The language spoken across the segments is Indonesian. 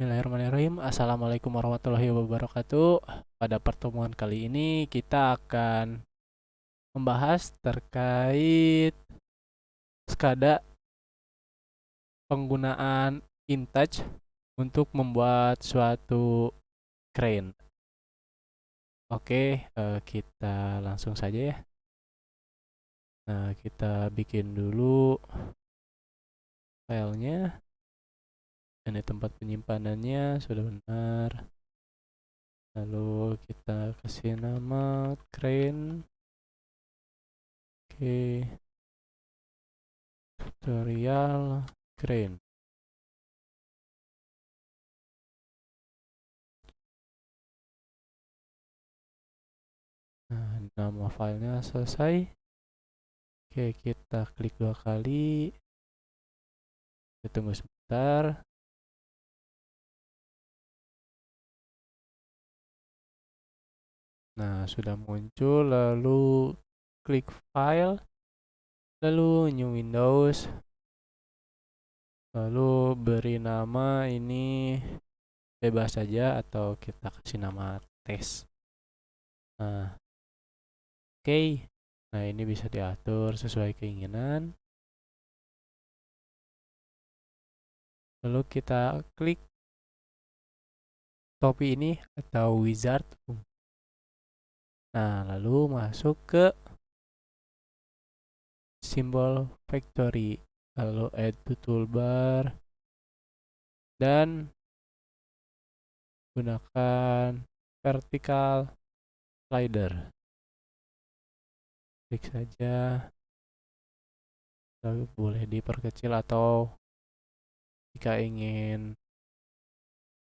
Bismillahirrahmanirrahim. Assalamualaikum warahmatullahi wabarakatuh. Pada pertemuan kali ini kita akan membahas terkait SCADA penggunaan InTouch untuk membuat suatu crane. Oke, kita langsung saja ya. Nah, kita bikin dulu filenya. Ini tempat penyimpanannya sudah benar. Lalu kita kasih nama crane. Oke, tutorial crane. Nah, nama filenya selesai. Oke, kita klik 2 kali. Kita tunggu sebentar. Nah, sudah muncul. Lalu klik file. Lalu new Windows. Lalu beri nama ini bebas saja atau kita kasih nama tes. Nah, oke. Nah, ini bisa diatur sesuai keinginan. Lalu kita klik topi ini atau wizard. Nah, lalu masuk ke simbol factory, lalu add to toolbar, dan gunakan vertical slider. Klik saja, lalu boleh diperkecil atau jika ingin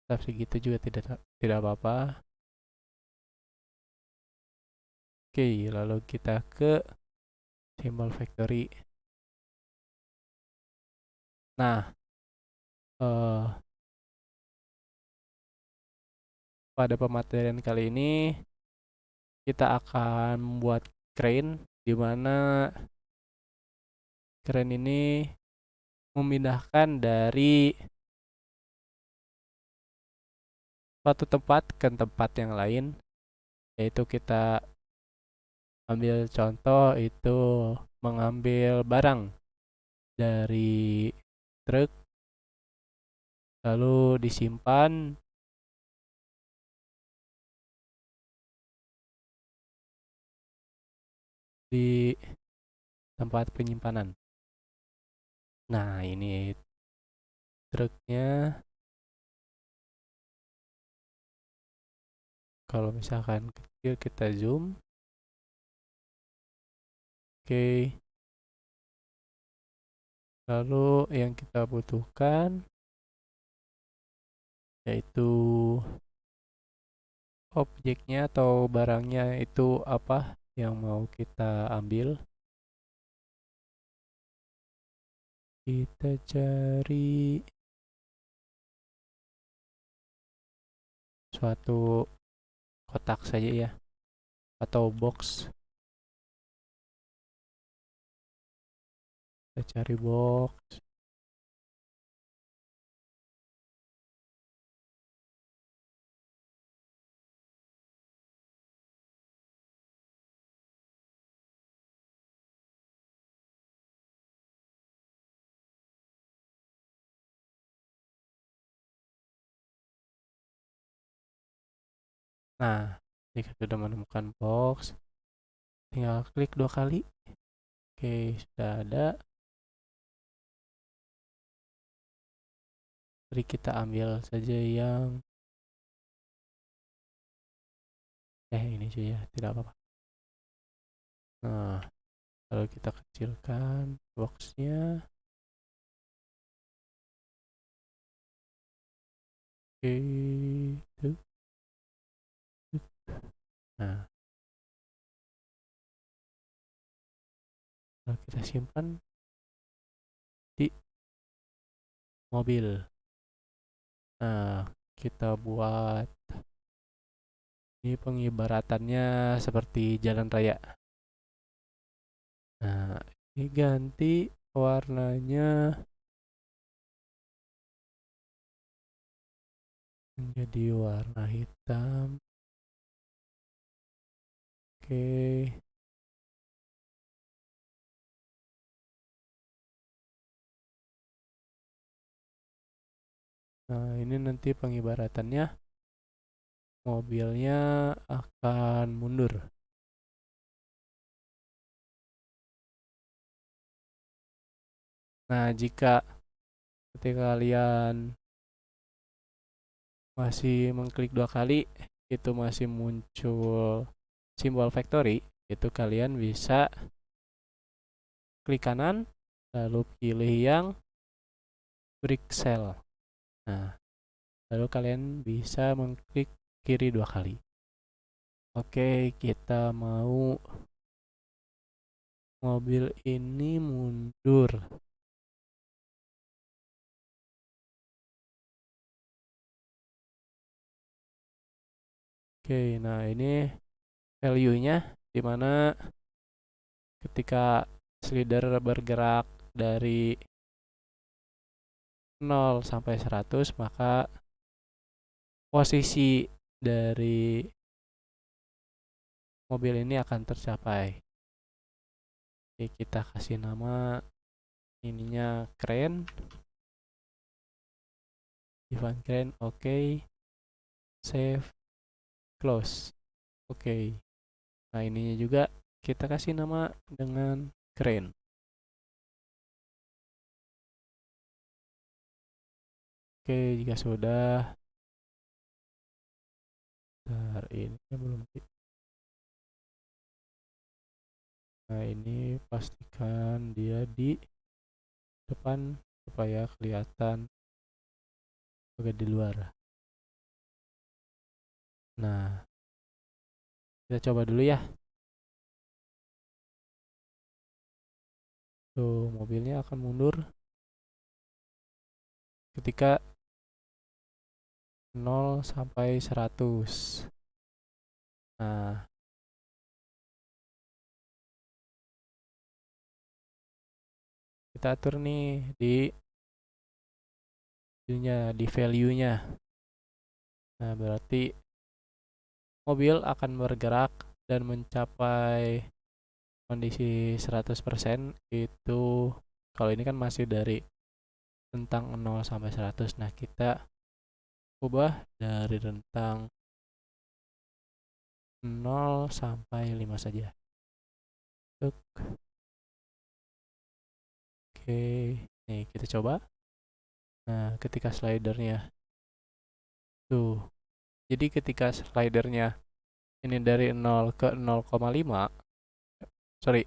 tetap segitu juga tidak apa-apa. Oke, lalu kita ke simbol factory. Nah, pada pematerian kali ini kita akan membuat crane, di mana crane ini memindahkan dari suatu tempat ke tempat yang lain, yaitu kita ambil contoh itu mengambil barang dari truk lalu disimpan di tempat penyimpanan. Nah, ini truknya. Kalau misalkan kecil kita zoom. Oke. Lalu yang kita butuhkan yaitu objeknya atau barangnya itu apa yang mau kita ambil. Kita cari suatu kotak saja ya, atau box. Kita cari box. Nah, jika sudah menemukan box, tinggal klik 2 kali. Oke, sudah ada. Mari kita ambil saja yang ini saja, tidak apa-apa. Nah, lalu kita kecilkan boxnya. Oke, tuh. Nah, lalu kita simpan di mobil. Nah, kita buat ini pengibaratannya seperti jalan raya. Nah, ini ganti warnanya menjadi warna hitam. Oke. Nah, ini nanti pengibaratannya mobilnya akan mundur. Nah, jika ketika kalian masih mengklik 2 kali, itu masih muncul simbol factory, itu kalian bisa klik kanan, lalu pilih yang brick cell. Nah, lalu kalian bisa mengklik kiri 2 kali. Oke, kita mau mobil ini mundur. Oke, nah ini value-nya dimana ketika slider bergerak dari 0 sampai 100, maka posisi dari mobil ini akan tercapai. Oke, kita kasih nama ininya crane, Ivan crane. Oke, save, close. Oke, nah ininya juga kita kasih nama dengan crane. Oke, jika sudah, bentar, ini belum. Nah, ini pastikan dia di depan supaya kelihatan agak di luar. Nah, kita coba dulu ya. Tuh, mobilnya akan mundur ketika 0 sampai 100. Nah, kita atur nih di value-nya. Nah, berarti mobil akan bergerak dan mencapai kondisi 100% itu kalau ini kan masih dari rentang 0 sampai 100. Nah, kita ubah dari rentang 0 sampai 5 saja. Tuk. Oke, nih kita coba. Nah, ketika slidernya tuh. Jadi ketika slidernya ini dari 0 ke 0,5, sorry,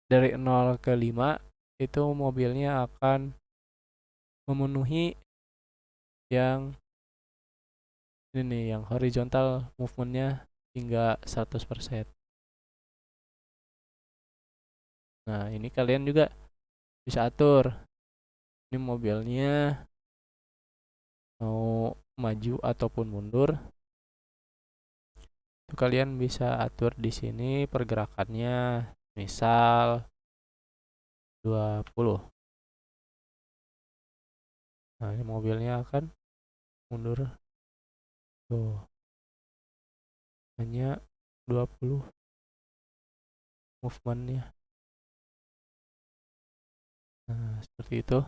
dari 0 ke 5 itu mobilnya akan memenuhi yang ini nih, yang horizontal movementnya hingga 100%. Nah, ini kalian juga bisa atur. Ini mobilnya mau maju ataupun mundur. Itu kalian bisa atur di sini pergerakannya, misal 20. Nah, ini mobilnya akan mundur tuh. Hanya 20 movementnya. Nah, seperti itu.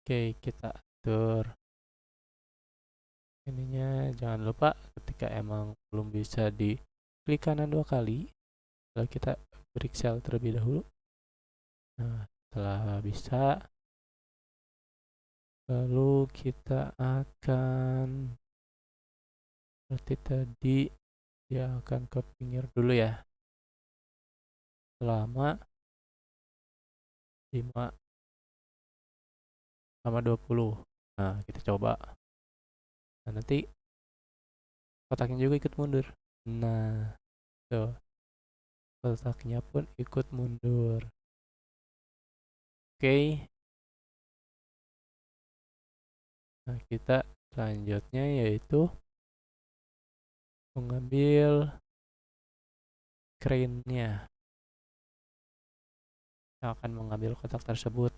Oke, kita atur ininya. Jangan lupa ketika emang belum bisa di klik kanan 2 kali, lalu kita break cell terlebih dahulu. Nah, setelah bisa, lalu kita akan berarti tadi dia akan ke pinggir dulu ya selama 5 sama 20. Nah, kita coba. Nah, nanti kotaknya juga ikut mundur. Nah, tuh, kotaknya pun ikut mundur. Oke. Nah, kita selanjutnya yaitu mengambil crane-nya. yang akan mengambil kotak tersebut.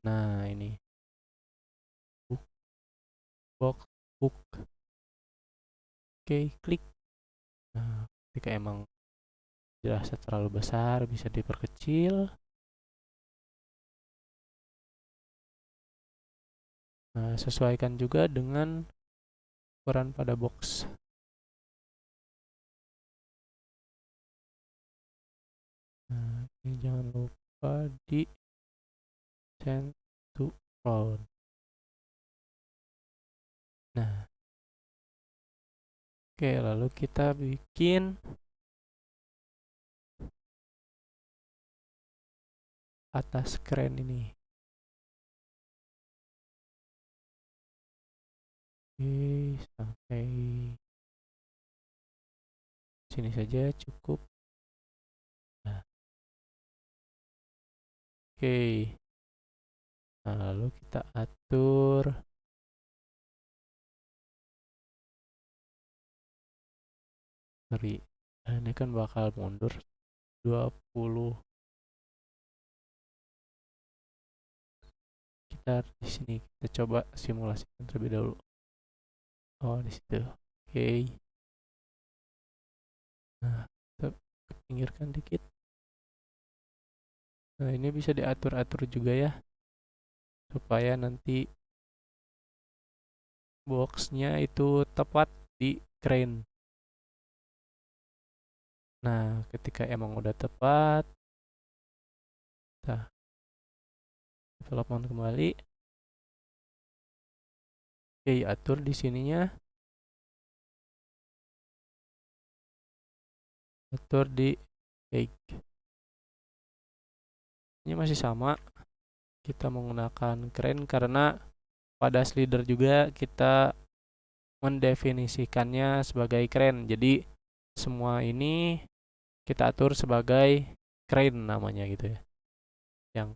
Nah, ini book, box, book. Oke, klik. Nah, ketika emang dirasa terlalu besar, bisa diperkecil. Nah, sesuaikan juga dengan ukuran pada box. Nah, ini jangan lupa di send to front. Nah, oke, lalu kita bikin atas keren ini. Oke, sampai sini saja cukup. Nah, oke. Nah, lalu kita atur Nah, ini kan bakal mundur 20. Kita di sini kita coba simulasikan terlebih dahulu. Oh, di situ. Oke. Nah, kita pinggirkan dikit. Nah, ini bisa diatur-atur juga ya, supaya nanti boxnya itu tepat di crane. Nah, ketika emang udah tepat, kita development kembali. Oke, atur di sininya. Atur di cake. Ini masih sama. Kita menggunakan crane karena pada slider juga kita mendefinisikannya sebagai crane. Jadi semua ini kita atur sebagai crane namanya gitu ya. Yang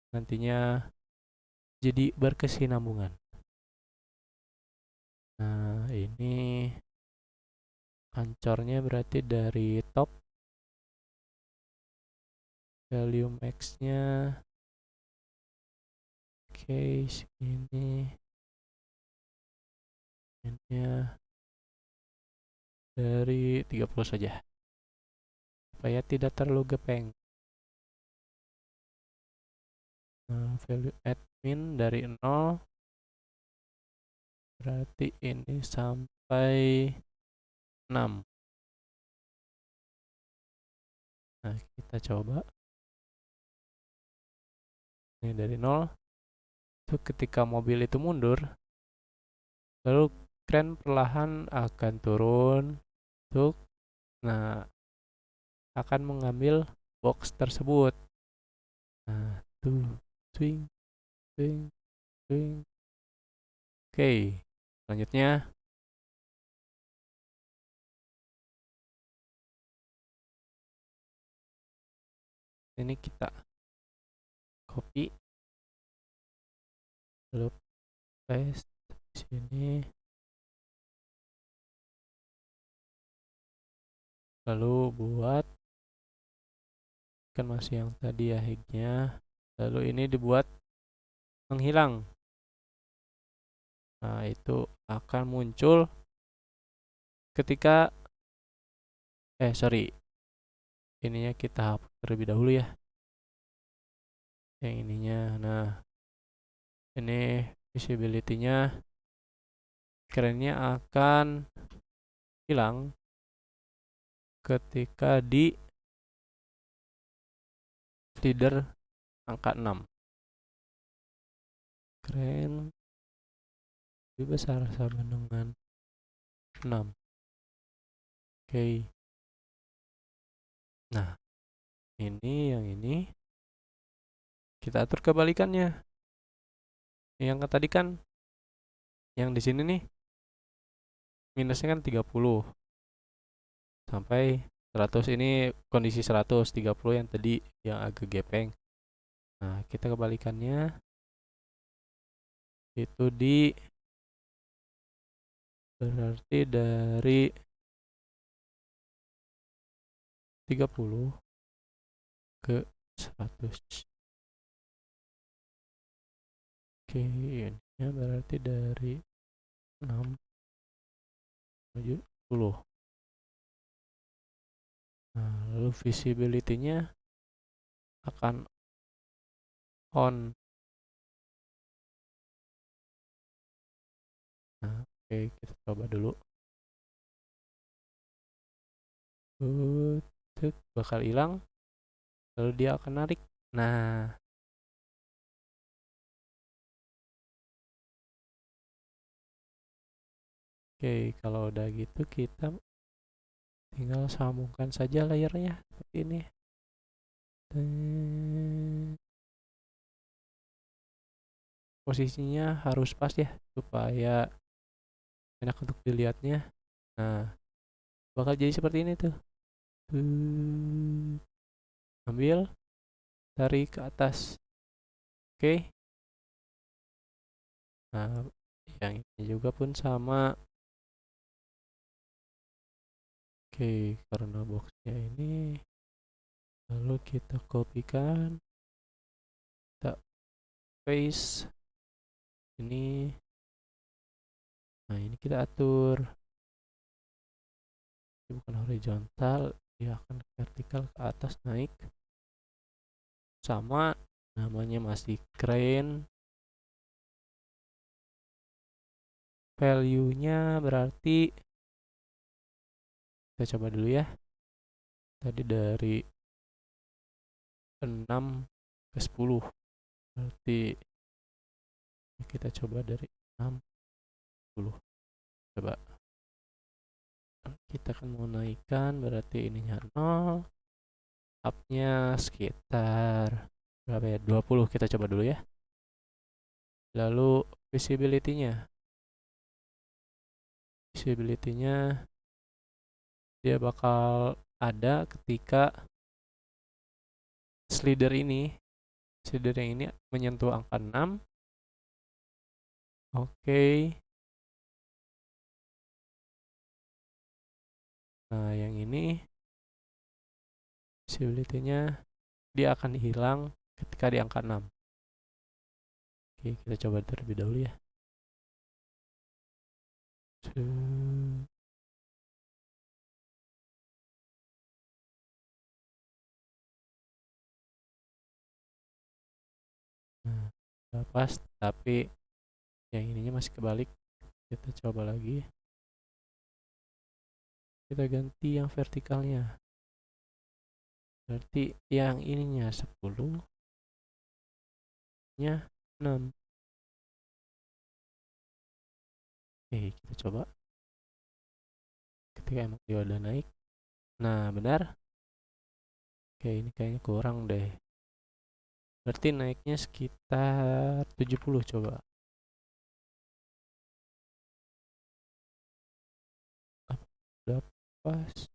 nantinya jadi berkesinambungan. Nah, ini ancornya berarti dari top, value max-nya oke, segini, ini dari 30 saja supaya tidak terlalu gepeng. Nah, value admin dari 0 berarti ini sampai 6. Nah, kita coba ini dari 0. Itu ketika mobil itu mundur, lalu kren perlahan akan turun untuk akan mengambil box tersebut. Nah, tuh swing swing swing. Oke, selanjutnya ini kita copy, lalu paste di sini, lalu buat kan masih yang tadi ya hignya, lalu ini dibuat menghilang. Nah, itu akan muncul ketika sorry, ininya kita hapus terlebih dahulu ya, yang ininya. Nah, ini visibility-nya kerennya akan hilang ketika di leader angka 6. Keren lebih besar sama dengan 6. Oke. Nah, ini yang ini kita atur kebalikannya. Yang tadi kan yang di sini nih minusnya kan 30 sampai 100, ini kondisi 130 yang tadi yang agak gepeng. Nah, kita kebalikannya itu di berarti dari 30 ke 100. Oke, ini berarti dari 6 menuju 10. Nah, lalu visibility-nya akan on. Nah, oke, kita coba dulu. Bakal hilang, lalu dia akan narik. Nah, oke, kalau udah gitu kita tinggal sambungkan saja layernya seperti ini. Posisinya harus pas ya, supaya enak untuk dilihatnya. Nah, bakal jadi seperti ini tuh. Ambil, tarik ke atas. Oke. Nah, yang ini juga pun sama. Oke, karena boxnya ini, lalu kita kopikan, kita paste ini. Nah, ini kita atur. Ini bukan horizontal, dia akan vertikal ke atas naik. Sama, namanya masih crane. Value-nya berarti kita coba dulu ya. Tadi dari 6 ke 10. Berarti kita coba dari 6 ke 10. Coba. Kita akan mau naikkan, berarti ininya 0. Up-nya sekitar berapa ya? 20. Kita coba dulu ya. Lalu visibility-nya. Visibility-nya dia bakal ada ketika slider yang ini menyentuh angka 6. Oke. Nah, yang ini visibility-nya dia akan hilang ketika di angka 6. Oke, kita coba terlebih dahulu ya. Nah, udah pas, tapi yang ininya masih kebalik. Kita coba lagi. Kita ganti yang vertikalnya. Berarti yang ininya 10 nya 6. Oke, kita coba. Ketika emang dia udah naik. Nah, benar. Oke, ini kayaknya kurang deh. Berarti naiknya sekitar 70 coba. Udah pas.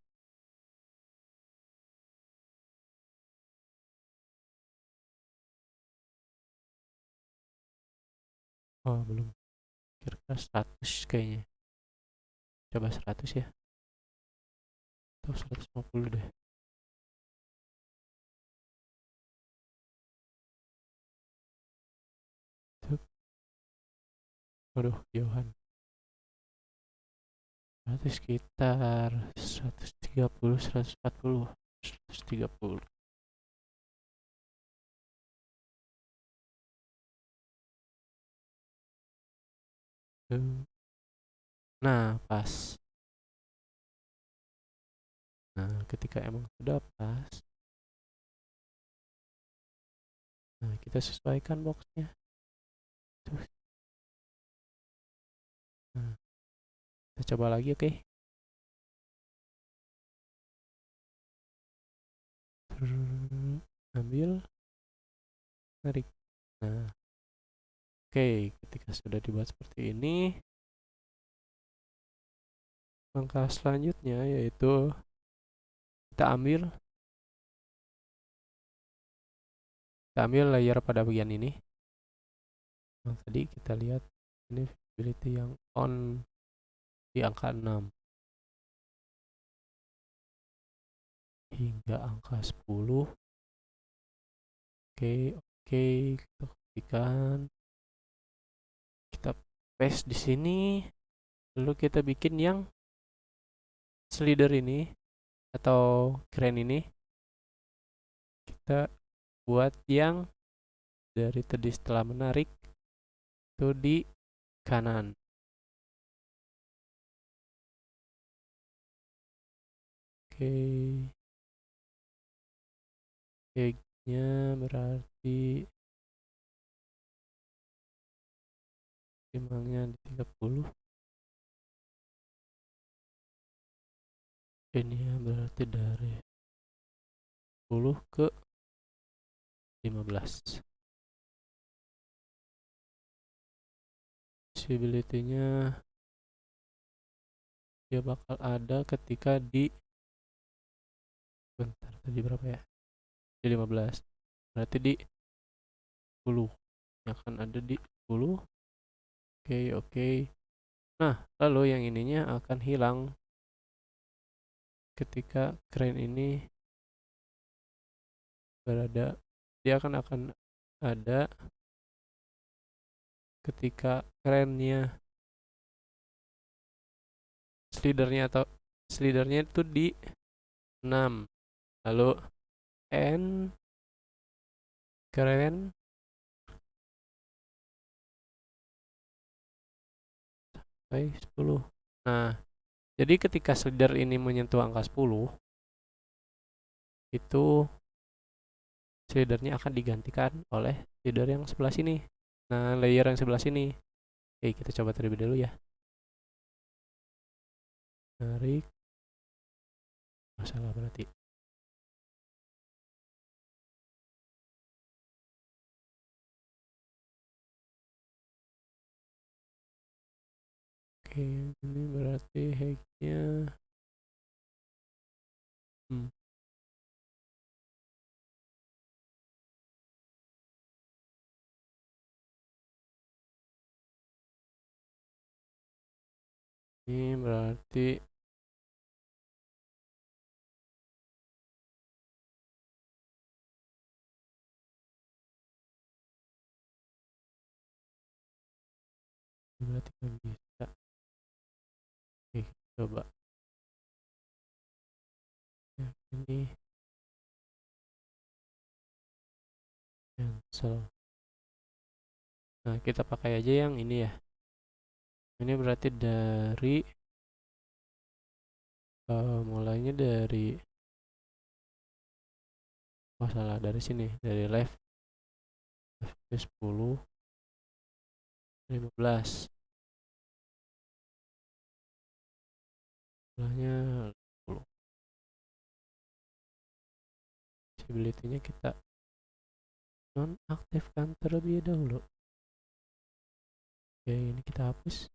Oh, belum. Kira-kira 100 kayaknya. Coba 100 ya. Atau 150 deh. Waduh, jauhan. Berarti sekitar 130, 140, 130. Nah, pas. Nah, ketika emang sudah pas, nah kita sesuaikan boxnya. Tuh. Nah, kita coba lagi, oke. Ambil, tarik. Nah, oke, ketika sudah dibuat seperti ini, langkah selanjutnya yaitu kita ambil layer pada bagian ini. Nah, tadi kita lihat ini visibility yang on, di angka 6 hingga angka 10. Oke, kita ketikkan, kita paste di sini, lalu kita bikin yang slider ini atau crane ini, kita buat yang dari tadi setelah menarik itu di kanan. Oke, nya berarti timangnya di 30. Ini ya berarti dari 10 ke 15. Visibility-nya dia bakal ada ketika di, bentar tadi berapa ya, di 15, berarti di 10 akan ada di 10. Oke. Nah, lalu yang ininya akan hilang ketika crane ini berada, dia akan ada ketika crane-nya, slidernya itu di 6, lalu N crane sampai 10. Nah, jadi ketika slider ini menyentuh angka 10, itu slidernya akan digantikan oleh slider yang sebelah sini. Nah, layer yang sebelah sini. Oke, kita coba terlebih dahulu ya. Tarik. Masalah berarti. Oke, ini berarti hacknya. Ini berarti nggak bisa. Oke, coba yang ini cancel. Nah, kita pakai aja yang ini ya. Ini berarti dari mulainya dari, salah, dari sini, dari left 10 15, sebelahnya 10. Visibility-nya kita nonaktifkan terlebih dahulu. Oke, ini kita hapus.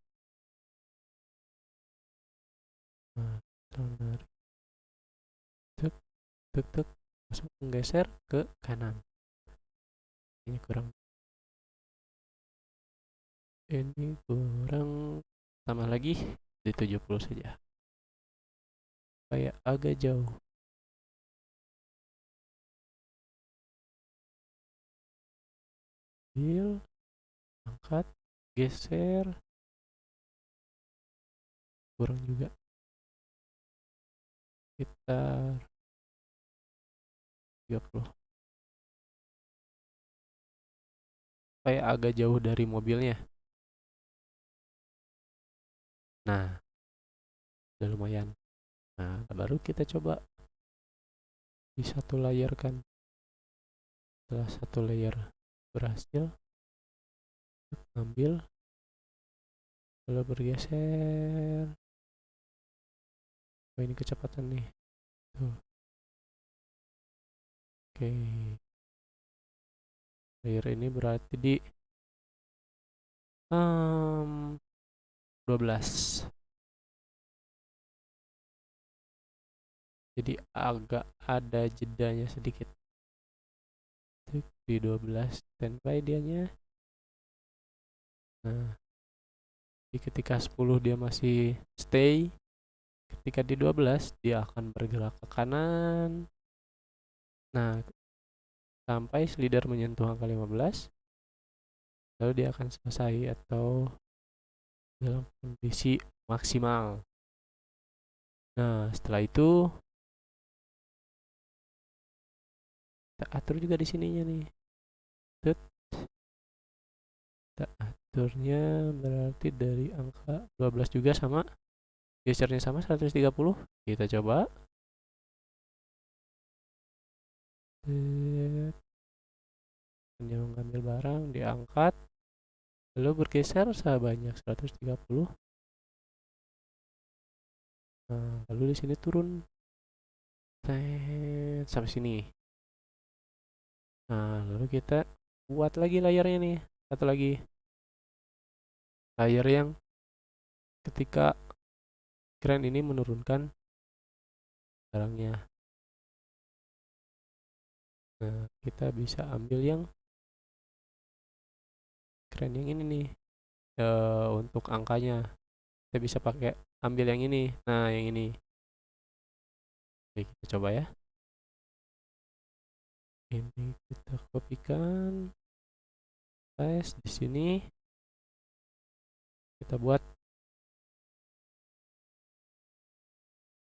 Nah, tarik, tuk, langsung menggeser ke kanan. Ini kurang, tambah lagi di 70 saja, kayak agak jauh. Ambil, angkat, geser, kurang juga, sekitar 30, kayak agak jauh dari mobilnya. Nah, udah lumayan. Nah, baru kita coba di satu layer kan. Setelah satu layer berhasil, ambil, lalu bergeser. Oh, ini kecepatan nih. Tuh. Oke. Layer ini berarti di 12. Jadi agak ada jedanya sedikit. Di 12 standby dianya. Nah, Jadi ketika 10 dia masih stay, ketika di 12 dia akan bergerak ke kanan. Nah, sampai slider menyentuh angka 15, lalu dia akan selesai atau dalam kondisi maksimal. Nah, setelah itu kita atur juga di sininya nih. Tut. Kita aturnya berarti dari angka 12 juga sama. Gesernya sama 130. Kita coba. Dia mengambil barang, diangkat, lalu bergeser sebanyak 130. Nah, lalu di sini turun sampai sini. Nah, lalu kita buat lagi layarnya nih. Satu lagi. Layar yang ketika crane ini menurunkan barangnya. Nah, kita bisa ambil yang crane yang ini nih. Untuk angkanya. Kita bisa pakai ambil yang ini. Nah, yang ini. Oke, kita coba ya. Ini kita kopikan. Paste di sini. Kita buat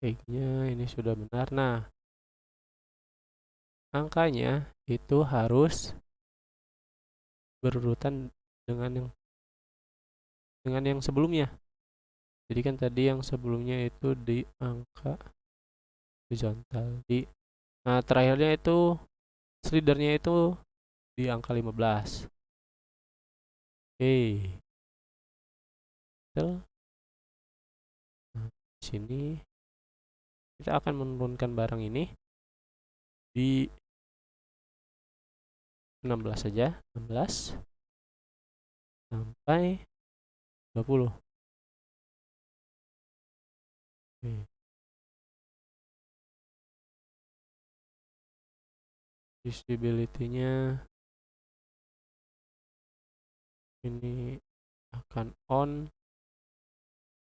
kayaknya ini sudah benar. Nah, angkanya itu harus berurutan dengan yang sebelumnya. Jadi kan tadi yang sebelumnya itu di angka horizontal. Nah, terakhirnya itu slidernya itu di angka 15. Oke. Nah, di sini kita akan menurunkan barang ini di 16 saja, 16 sampai 20. Oke. Visibility-nya ini akan on,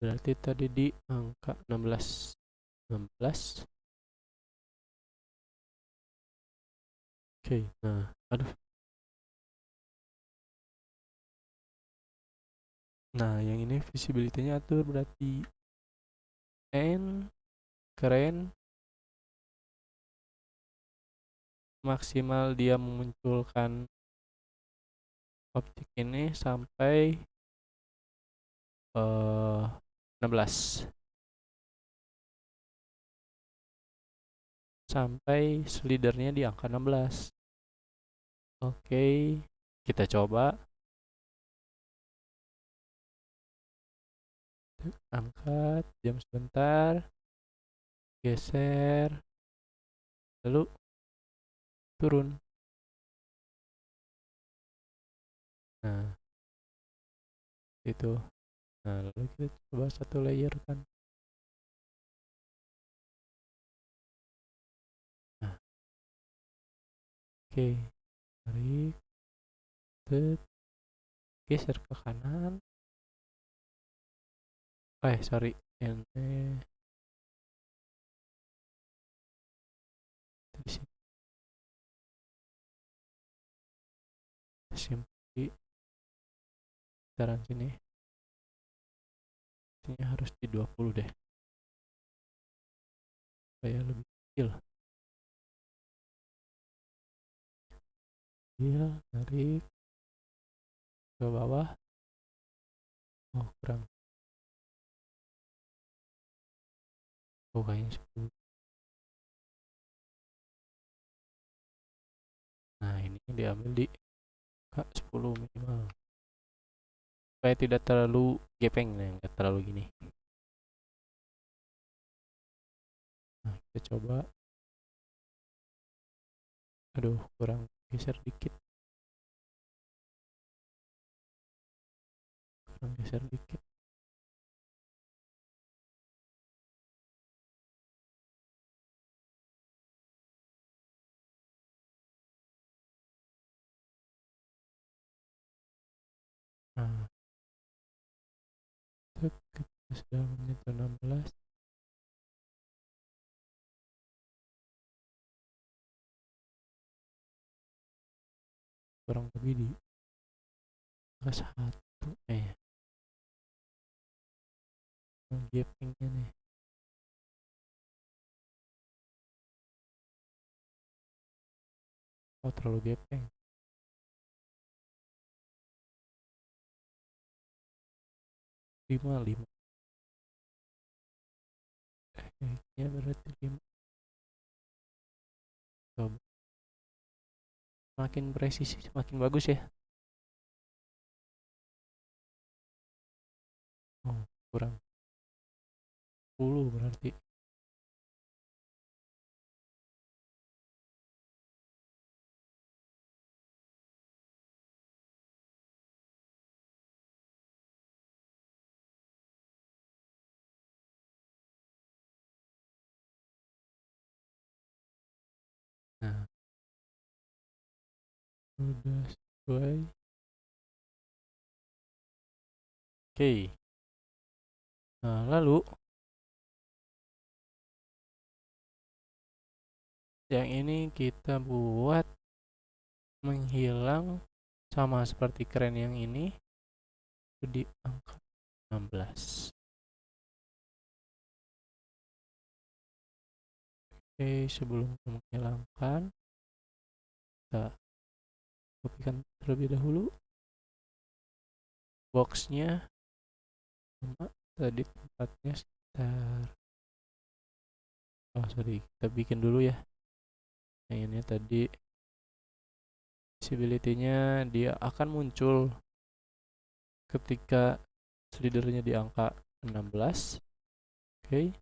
berarti tadi di angka 16. 16. Oke, nah, aduh. Nah, yang ini visibility-nya atur berarti N keren maksimal dia memunculkan objek ini sampai 16, sampai slidernya di angka 16. Oke, kita coba angkat, jam sebentar, geser, lalu turun. Nah, itu. Nah, lalu kita coba satu layer kan. Nah, oke, tarik, geser ke kanan. Sorry, ini di sini simpan sekitaran sini. Ini harus di 20 deh, supaya lebih kecil. Iya, tarik ke bawah. Oh, kurang. Oh, kayaknya 10. Nah, ini diambil di Kak 10 minimal. Supaya tidak terlalu gepeng, nah, nggak terlalu gini. Nah, kita coba. Aduh, kurang, geser dikit. Kurang geser dikit. Nah, Kita sudah menit 16. Kurang lebih di angka 1. Gapingnya nih. Oh, terlalu gaping. 5. Kayaknya berarti 5. Coba. Makin presisi, semakin bagus ya. Oh, kurang 10 berarti. Nah, udah sesuai. Oke. Nah, lalu yang ini kita buat menghilang sama seperti keren yang ini di angka 16. Oke, sebelum menghilangkan, kita kopikan terlebih dahulu boxnya, sama tadi tempatnya sekitar, oh sorry, kita bikin dulu ya. Yang ini tadi visibility-nya dia akan muncul ketika slidernya di angka 16. Oke.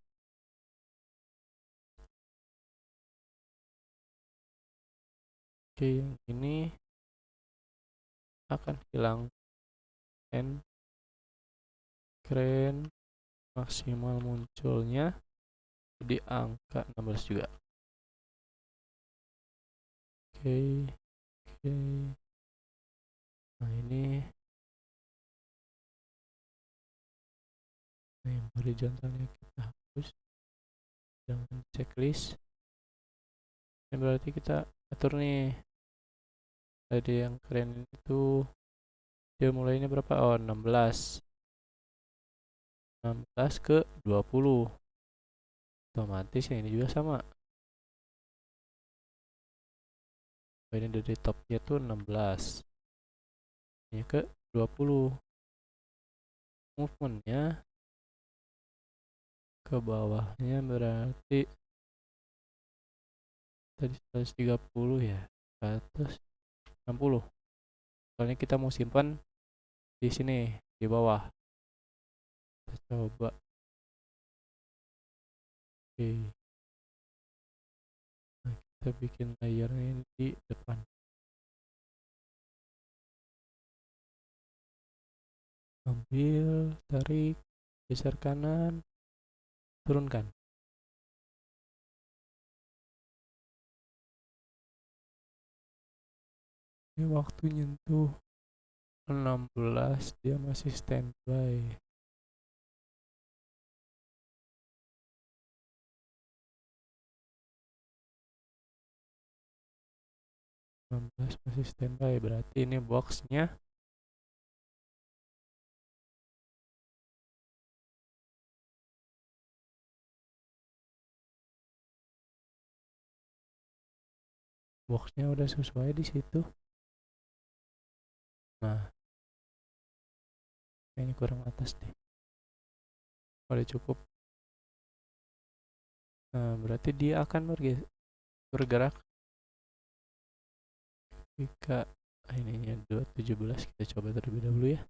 Oke, yang ini akan hilang and keren maksimal munculnya di angka 16 juga. Oke. Oke. Nah, ini yang horizontalnya kita hapus, jangan checklist. Ini berarti kita atur nih. Tadi yang keren itu dia mulainya berapa? Oh, 16. 16 ke 20. Otomatis yang ini juga sama. Ini dari topnya tuh 16. Ini ke 20. Movementnya ke bawahnya berarti tadi 130 ya, 160. Soalnya kita mau simpan di sini di bawah. Kita coba. Oke. Nah, kita bikin layarnya di depan. Ambil, tarik, geser kanan, turunkan. Ini waktu nyentuh 16 dia masih standby. 16 masih standby, berarti ini boxnya udah sesuai di situ. Nah, kayaknya kurang atas deh. Udah cukup. Nah, berarti dia akan bergerak ketika ininya 217. Kita coba terlebih dahulu ya.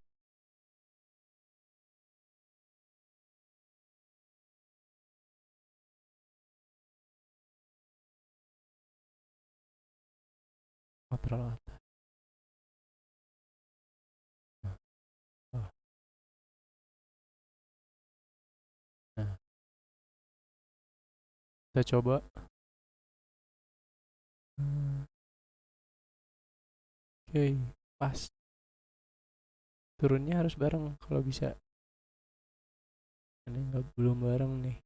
Oh, terlalu atas. Oh. Nah, kita coba. Oke, pas. Turunnya harus bareng kalau bisa. Ini nggak belum bareng nih.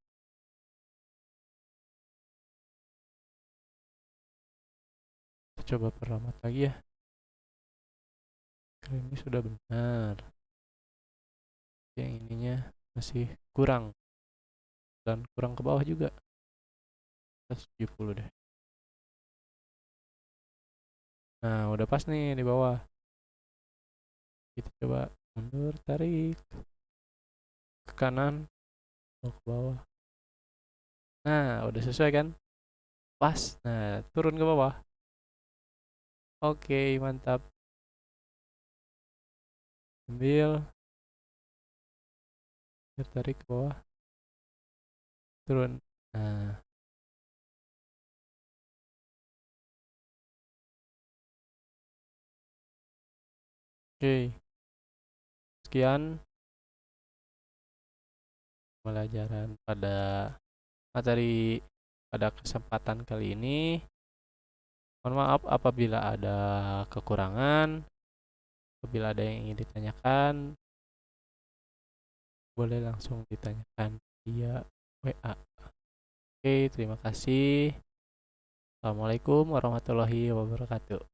Kita coba peramat lagi ya. Ini sudah benar. Yang ininya masih kurang. Dan kurang ke bawah juga. 170 deh. Nah, udah pas nih di bawah. Kita coba mundur, tarik ke kanan, ke bawah. Nah, udah sesuai kan? Pas. Nah, turun ke bawah. Oke, mantap. Ambil, tarik ke bawah, turun. Nah, oke. Sekian pembelajaran pada materi pada kesempatan kali ini. Mohon maaf apabila ada kekurangan. Apabila ada yang ingin ditanyakan, boleh langsung ditanyakan via WA. Oke, terima kasih. Assalamualaikum warahmatullahi wabarakatuh.